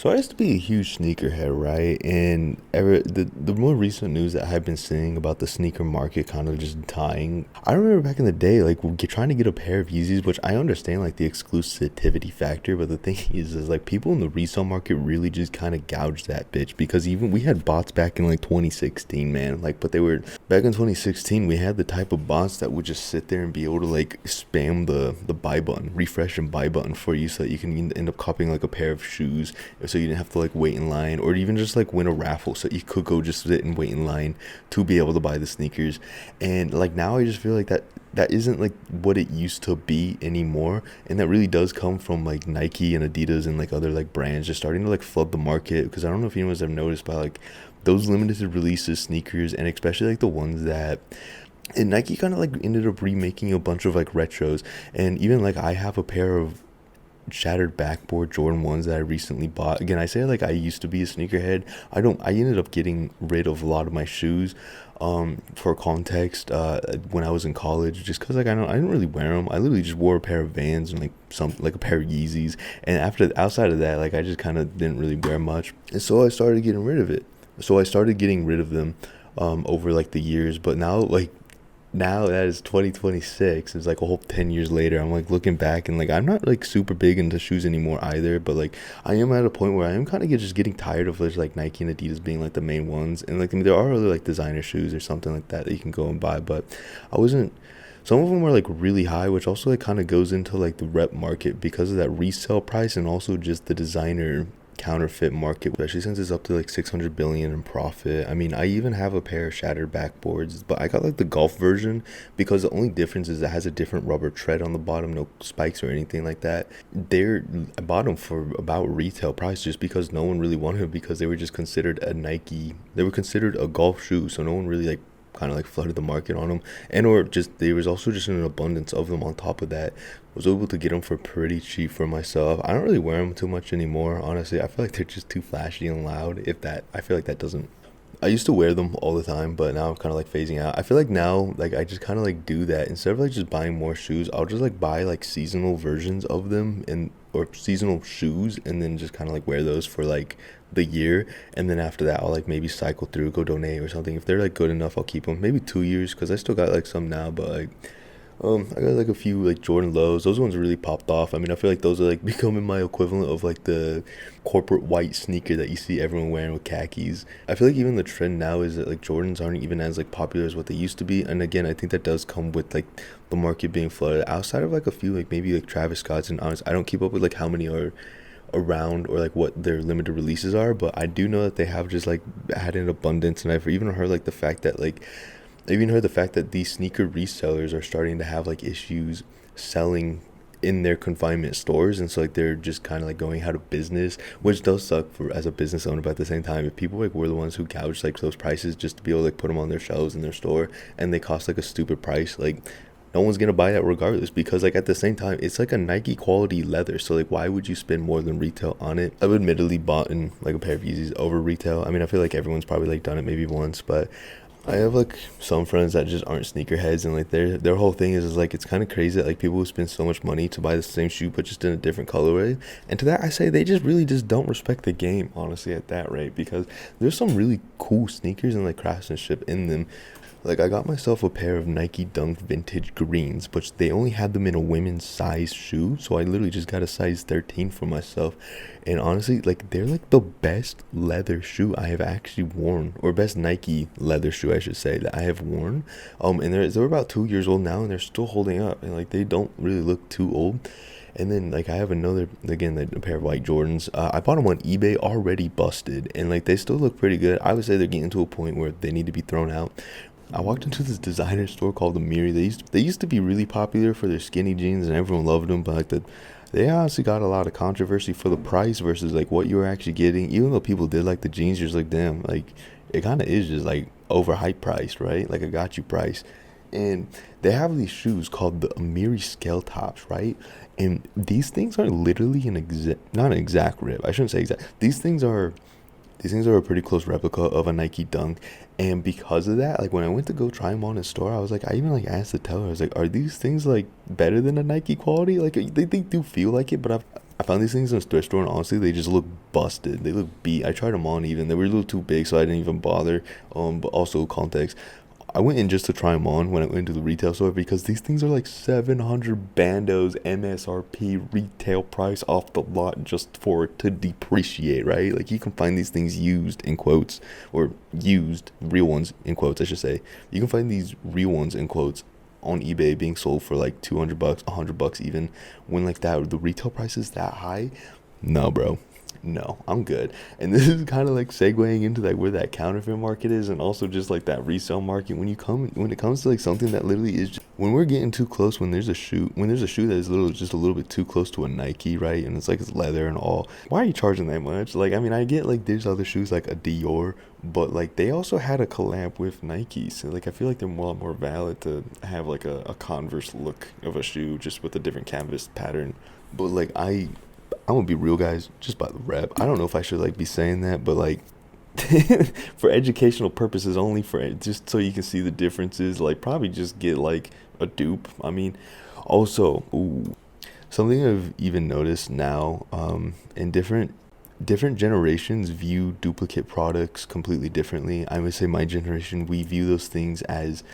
So I used to be a huge sneakerhead, right? And the more recent news that I've been seeing about the sneaker market kind of just dying. I remember back in the day, like trying to get a pair of Yeezys, which I understand like the exclusivity factor, but the thing is like people in the resale market really just kind of gouged that bitch because even we had bots back in like 2016, man. Like, but they were back in 2016, we had the type of bots that would just sit there and be able to like spam the buy button, refresh and buy button for you, so that you can end up copying like a pair of shoes so you didn't have to like wait in line or even just like win a raffle so you could go just sit and wait in line to be able to buy the sneakers. And like now I just feel like that isn't like what it used to be anymore, and that really does come from like Nike and Adidas and like other like brands just starting to like flood the market. Because I don't know if anyone's ever noticed, but like those limited releases sneakers, and especially like the ones that, and Nike kind of like ended up remaking a bunch of like retros. And even like I have a pair of shattered backboard Jordan 1s that I recently bought. Again, I say like I used to be a sneakerhead. I ended up getting rid of a lot of my shoes, for context, when I was in college, just because like I didn't really wear them. I literally just wore a pair of Vans and like some like a pair of Yeezys, and after outside of that, like I just kind of didn't really wear much, and so I started getting rid of it. So I started getting rid of them over like the years. But now that is 2026, it's like a whole 10 years later. I'm like looking back, and like I'm not like super big into shoes anymore either, but like I am at a point where I am kind of just getting tired of just like Nike and Adidas being like the main ones. And like I mean, there are other like designer shoes or something like that you can go and buy, but I wasn't, some of them were like really high, which also like kind of goes into like the rep market because of that resale price, and also just the designer counterfeit market, especially since it's up to like 600 billion in profit. I mean, I even have a pair of shattered backboards, but I got like the golf version because the only difference is it has a different rubber tread on the bottom, no spikes or anything like that. I bought them for about retail price just because no one really wanted them, because they were just considered a Nike, they were considered a golf shoe, so no one really like kind of like flooded the market on them. And or just there was also just an abundance of them on top of that. Was able to get them for pretty cheap for myself. I don't really wear them too much anymore, honestly. I feel like they're just too flashy and loud. If that, I feel like that doesn't, I used to wear them all the time, but now I'm kind of like phasing out. I feel like now, like I just kind of like do that instead of like just buying more shoes. I'll just like buy like seasonal versions of them, and or seasonal shoes, and then just kind of like wear those for like the year. And then after that, I'll like maybe cycle through, go donate or something. If they're like good enough, I'll keep them. Maybe 2 years, because I still got like some now, but like I got like a few like Jordan lows. Those ones really popped off. I mean, I feel like those are like becoming my equivalent of like the corporate white sneaker that you see everyone wearing with khakis. I feel like even the trend now is that like Jordans aren't even as like popular as what they used to be. And again, I think that does come with like the market being flooded. Outside of like a few like maybe like Travis Scott's, and honest, I don't keep up with like how many are around or like what their limited releases are, but I do know that they have just like had an abundance. And I've even heard like the fact that like I even heard the fact that these sneaker resellers are starting to have like issues selling in their confinement stores, and so like they're just kind of like going out of business, which does suck for as a business owner. But at the same time, if people like were the ones who gouged like those prices just to be able to like put them on their shelves in their store, and they cost like a stupid price, like no one's gonna buy that regardless, because like at the same time it's like a Nike quality leather, so like why would you spend more than retail on it? I've admittedly bought in like a pair of Yeezys over retail. I mean, I feel like everyone's probably like done it maybe once, but I have like some friends that just aren't sneakerheads, and like their whole thing is like it's kind of crazy that like people who spend so much money to buy the same shoe but just in a different colorway. And to that I say they just really just don't respect the game, honestly, at that rate, because there's some really cool sneakers and like craftsmanship in them. Like I got myself a pair of Nike Dunk Vintage Greens, but they only had them in a women's size shoe, so I literally just got a size 13 for myself. And honestly, like they're like the best leather shoe I have actually worn, or best Nike leather shoe I should say that I have worn. And they're about 2 years old now, and they're still holding up, and like they don't really look too old. And then like I have another, again, like a pair of white Jordans. I bought them on eBay already busted, and like they still look pretty good. I would say they're getting to a point where they need to be thrown out. I walked into this designer store called the Miri. They used to be really popular for their skinny jeans, and everyone loved them. But like they honestly got a lot of controversy for the price versus like what you were actually getting. Even though people did like the jeans, you're just like, damn, like it kind of is just like overhyped price, right? Like a got you price. And they have these shoes called the Amiri scale tops, right? And these things are literally not an exact rip. I shouldn't say exact. These things are a pretty close replica of a Nike Dunk. And because of that, like when I went to go try them on in store, I was like, I even like asked the teller, I was like, are these things like better than a Nike quality? Like they do feel like it, but I found these things in a thrift store, and honestly, they just look busted. They look beat. I tried them on even. They were a little too big, so I didn't even bother. But also context, I went in just to try them on when I went to the retail store because these things are like 700 bandos MSRP retail price off the lot just for it to depreciate, right? Like you can find these things used in quotes, or used real ones in quotes, I should say. You can find these real ones in quotes on eBay being sold for like $200, $100 even, when like that the retail price is that high. No, bro. No, I'm good. And this is kind of like segueing into like where that counterfeit market is, and also just like that resale market. When it comes to like something that literally is just, when we're getting too close, when there's a shoe that is just a little bit too close to a Nike, right? And it's like it's leather and all. Why are you charging that much? Like, I mean, I get like there's other shoes like a Dior, but like they also had a collab with Nike, so like I feel like they're a lot more valid to have like a Converse look of a shoe just with a different canvas pattern. But like I'm gonna be real, guys, just by the rep. I don't know if I should like be saying that, but like for educational purposes only, for just so you can see the differences, like probably just get like a dupe. I mean, also, ooh, something I've even noticed now, in different generations view duplicate products completely differently. I would say my generation, we view those things as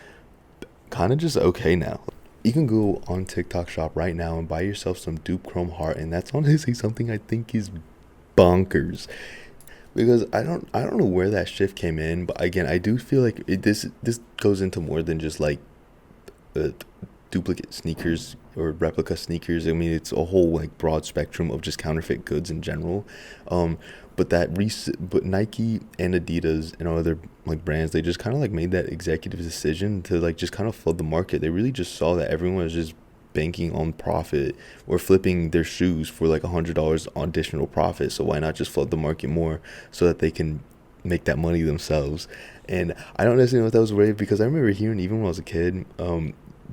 kind of just okay now. You can go on TikTok shop right now and buy yourself some dupe chrome heart, and that's honestly something I think is bonkers. Because I don't know where that shift came in, but again, I do feel like this goes into more than just like uh, duplicate sneakers or replica sneakers. I mean, it's a whole like broad spectrum of just counterfeit goods in general. Um, but Nike and Adidas and other like brands, they just kind of like made that executive decision to like just kind of flood the market. They really just saw that everyone was just banking on profit or flipping their shoes for like $100 additional profit. So why not just flood the market more so that they can make that money themselves? And I don't necessarily know if that was right, because I remember hearing even when I was a kid,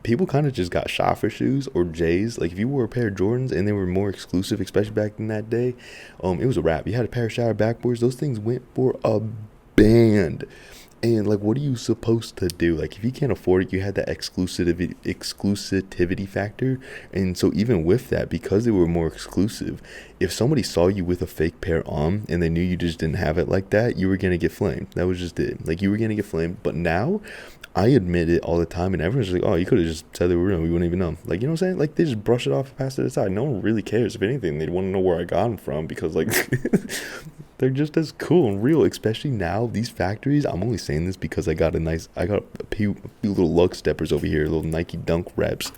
people kind of just got shot for shoes or J's. Like if you wore a pair of Jordans and they were more exclusive, especially back in that day, it was a wrap. You had a pair of Shatter backboards; those things went for a band. And like, what are you supposed to do? Like, if you can't afford it, you had that exclusivity factor. And so even with that, because they were more exclusive, if somebody saw you with a fake pair on and they knew you just didn't have it like that, you were gonna get flamed. That was just it. Like, you were gonna get flamed. But now, I admit it all the time, and everyone's like, "Oh, you could have just said they were real. We wouldn't even know." Like, you know what I'm saying? Like, they just brush it off and pass it aside. No one really cares. If anything, they want to know where I got them from, because like they're just as cool and real. Especially now, these factories. I'm only saying this because I got a few little lug steppers over here, little Nike Dunk reps.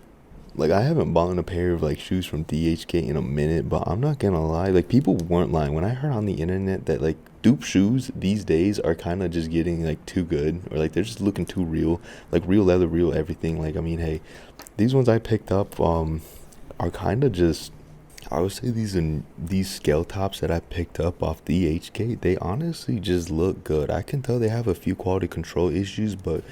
Like, I haven't bought a pair of like shoes from DHK in a minute, but I'm not gonna lie, like people weren't lying when I heard on the internet that like dupe shoes these days are kind of just getting like too good, or like they're just looking too real, like real leather, real everything. Like, I mean, hey, these ones I picked up are kind of just, I would say these scale tops that I picked up off DHK, they honestly just look good. I can tell they have a few quality control issues, but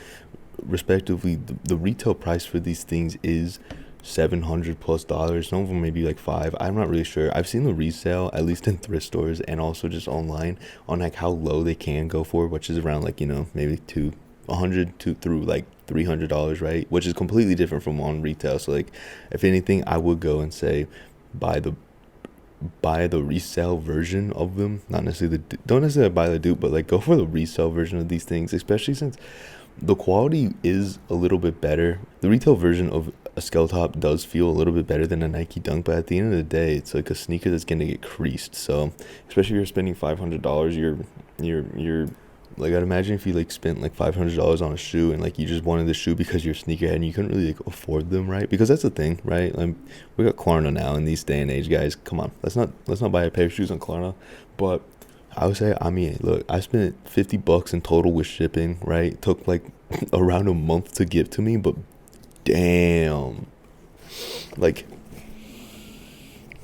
respectively, the retail price for these things is $700+. Some of them maybe like five. I'm not really sure. I've seen the resale, at least in thrift stores and also just online, on like how low they can go for, which is around like, maybe 100 to through like $300, right? Which is completely different from on retail. So like, if anything, I would go and say buy the resale version of them, not necessarily don't necessarily buy the dupe, but like go for the resale version of these things, especially since the quality is a little bit better. The retail version of a scale top does feel a little bit better than a Nike Dunk, but at the end of the day, it's like a sneaker that's gonna get creased. So especially if you're spending $500, you're like, I'd imagine if you like spent like $500 on a shoe and like you just wanted the shoe because you're a sneakerhead and you couldn't really like afford them, right? Because that's the thing, right? Like, we got Klarna now in these day and age, guys. Come on, let's not buy a pair of shoes on Klarna. But I would say, I mean, look, I spent $50 in total with shipping, right? It took like around a month to give to me, but damn, like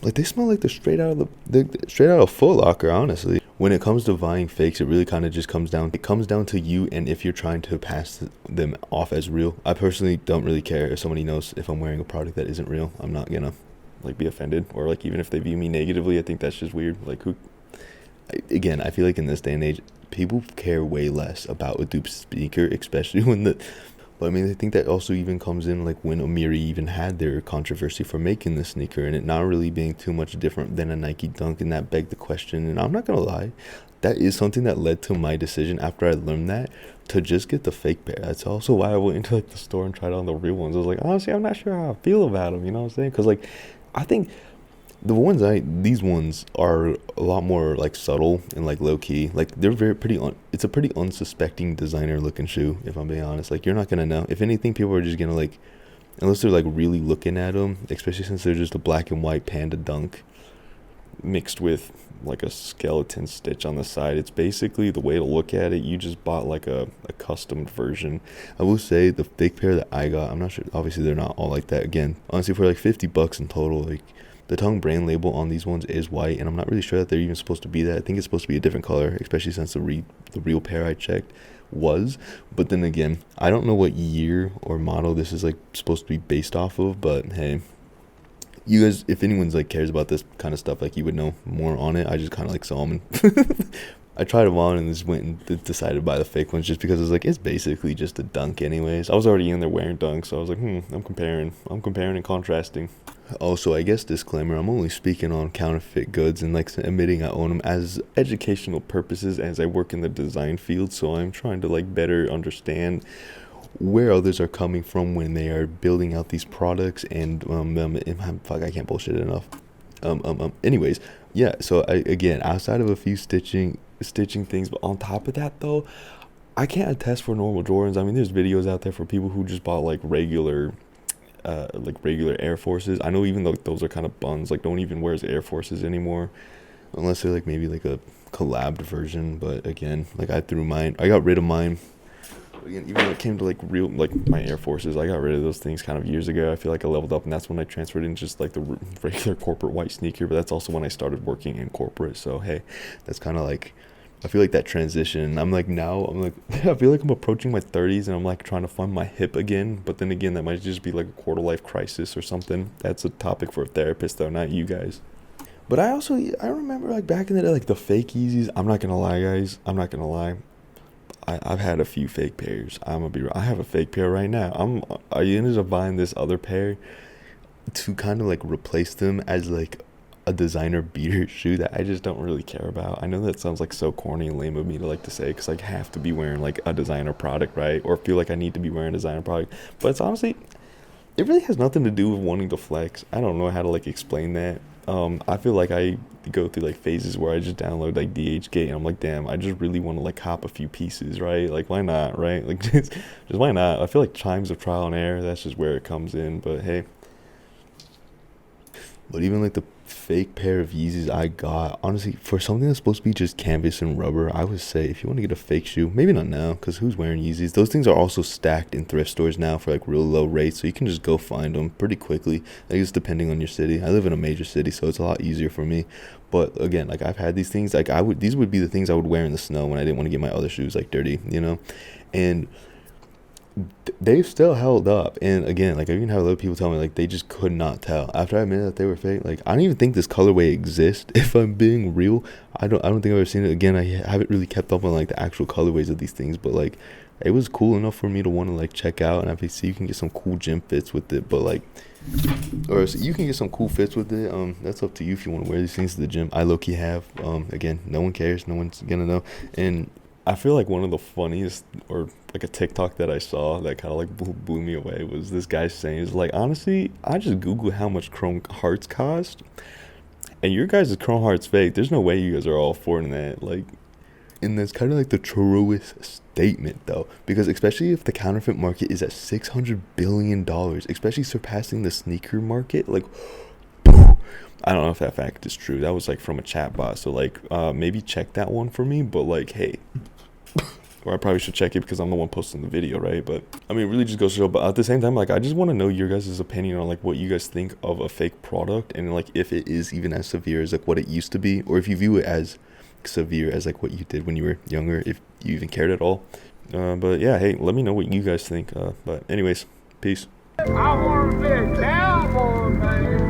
they smell like they're straight out of Foot Locker, honestly. When it comes to buying fakes, it really kind of just comes down to you, and if you're trying to pass them off as real. I personally don't really care if somebody knows if I'm wearing a product that isn't real. I'm not gonna like be offended, or like even if they view me negatively, I think that's just weird. Like, again, I feel like in this day and age, people care way less about a dupe sneaker, especially But I mean, I think that also even comes in like when Amiri even had their controversy for making the sneaker and it not really being too much different than a Nike Dunk, and that begged the question. And I'm not gonna lie, that is something that led to my decision after I learned that to just get the fake pair. That's also why I went into like the store and tried on the real ones. I was like, honestly, I'm not sure how I feel about them. You know what I'm saying? Because like, I think these ones are a lot more like subtle and like low key. Like they're it's a pretty unsuspecting designer looking shoe. If I'm being honest, like you're not gonna know. If anything, people are just gonna like, unless they're like really looking at them, especially since they're just a black and white Panda Dunk mixed with like a skeleton stitch on the side. It's basically the way to look at it. You just bought like a custom version. I will say the fake pair that I got, I'm not sure, obviously they're not all like that. Again, honestly, for like $50 in total, like the tongue brand label on these ones is white, and I'm not really sure that they're even supposed to be that. I think it's supposed to be a different color, especially since the real pair I checked was. But then again, I don't know what year or model this is like supposed to be based off of, but hey, you guys, if anyone's like cares about this kind of stuff, like you would know more on it. I just kind of like saw them and I tried them on and just went and decided to buy the fake ones just because it's like, it's basically just a Dunk anyways. I was already in there wearing Dunks, so I was like, I'm comparing and contrasting. Also, I guess disclaimer, I'm only speaking on counterfeit goods and like admitting I own them as educational purposes as I work in the design field, so I'm trying to like better understand where others are coming from when they are building out these products. And fuck, I can't bullshit it enough. Anyways, yeah, so I, again, outside of a few stitching things, but on top of that though, I can't attest for normal Jordans. I mean, there's videos out there for people who just bought like regular Air Forces. I know even though those are kind of buns, like no one even wears Air Forces anymore unless they're like maybe like a collabed version. But again, like I got rid of mine. Again, even when it came to like real, like my Air Forces, I got rid of those things kind of years ago. I feel like I leveled up, and that's when I transferred into just like the regular corporate white sneaker. But that's also when I started working in corporate. So hey, that's kind of like, I feel like that transition. I'm like I feel like I'm approaching my 30s, and I'm like trying to find my hip again. But then again, that might just be like a quarter life crisis or something. That's a topic for a therapist though, not you guys. But I remember like back in the day, like the fake Yeezys. I'm not gonna lie, guys. I'm not gonna lie. I've had a few fake pairs. I'm gonna be real. I have a fake pair right now. I ended up buying this other pair to kind of like replace them as like a designer beater shoe that I just don't really care about. I know that sounds like so corny and lame of me to like to say, because I have to be wearing like a designer product, right? Or feel like I need to be wearing a designer product. But it's honestly, it really has nothing to do with wanting to flex. I don't know how to like explain that. I feel like I go through like phases where I just download like DHgate and I'm like, damn, I just really want to like cop a few pieces, right? Like why not, right? Like just why not? I feel like times of trial and error, that's just where it comes in. But hey, but even like the fake pair of Yeezys I got, honestly, for something that's supposed to be just canvas and rubber, I would say if you want to get a fake shoe, maybe not now, because who's wearing Yeezys? Those things are also stacked in thrift stores now for like real low rates, so you can just go find them pretty quickly. I guess depending on your city. I live in a major city, so it's a lot easier for me. But again, like I've had these things, like these would be the things I would wear in the snow when I didn't want to get my other shoes like dirty, you know? And they've still held up. And again, like I even have other people tell me like they just could not tell after I admitted that they were fake. Like I don't even think this colorway exists, if I'm being real. I don't think I've ever seen it. Again, I haven't really kept up on like the actual colorways of these things, but like it was cool enough for me to want to like check out. And I see you can get some cool gym fits with it, but like, or so you can get some cool fits with it. That's up to you if you want to wear these things to the gym. I low-key have. Again, no one cares, no one's gonna know. And I feel like one of the funniest, or like a TikTok that I saw that kind of like blew me away, was this guy saying, is like, honestly, I just Googled how much Chrome Hearts cost, and your guys' Chrome Hearts fake. There's no way you guys are all for that. Like, and that's kind of like the truest statement though, because especially if the counterfeit market is at $600 billion, especially surpassing the sneaker market, like, I don't know if that fact is true. That was like from a chat bot, so like maybe check that one for me. But like, hey, or I probably should check it because I'm the one posting the video, right? But I mean, it really just goes to show. But at the same time, like, I just want to know your guys' opinion on like what you guys think of a fake product, and like if it is even as severe as like what it used to be, or if you view it as severe as like what you did when you were younger, if you even cared at all. But yeah, hey, let me know what you guys think. But anyways, peace. I want to be a cowboy, man.